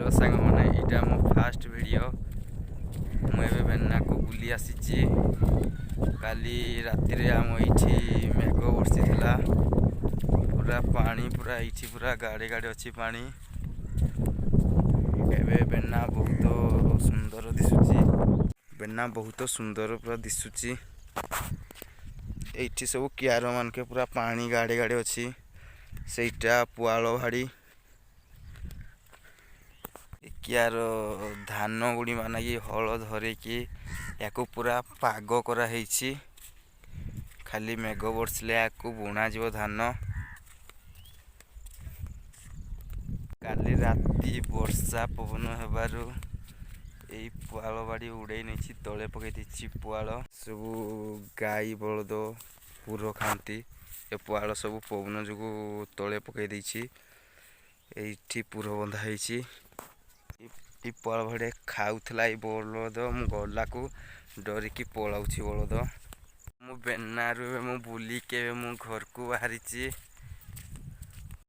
hello सांग मैंने यहाँ मो फास्ट वीडियो मुझे बेन्ना को बुली आसी काली राति आम ये मेघ बर्षी पूरा पानी पूरा ये पूरा गाड़ी गाड़ी अच्छी पानी एबे बेन्ना बहुत सुंदर दिशुची बेन्ना बहुत सुंदर पूरा दिशुची ये सब कियार मान के पूरा पानी गाड़ी गाड़ी अच्छी सेटा पुआल भाड़ी कियार धान गुड़ी माना कि हल धरिकी या पूरा पाग कराई खाली मेघ बर्षिले या बुणा जीव धान काली राति वर्षा पवन हेबारु यही पुआल बाड़ी उड़े नहीं तले पकई देछि पुआल सब गाई बलद पुर खाती ए पुआल सब पवन जो तले पकई देछि एठी पुर बंधा होइछि ये पुआल भाड़े खाऊला ये बलद मु गला को डरिकी पलाऊँ बलद मु बेनारू मु बुलिके मु घर को बाहरी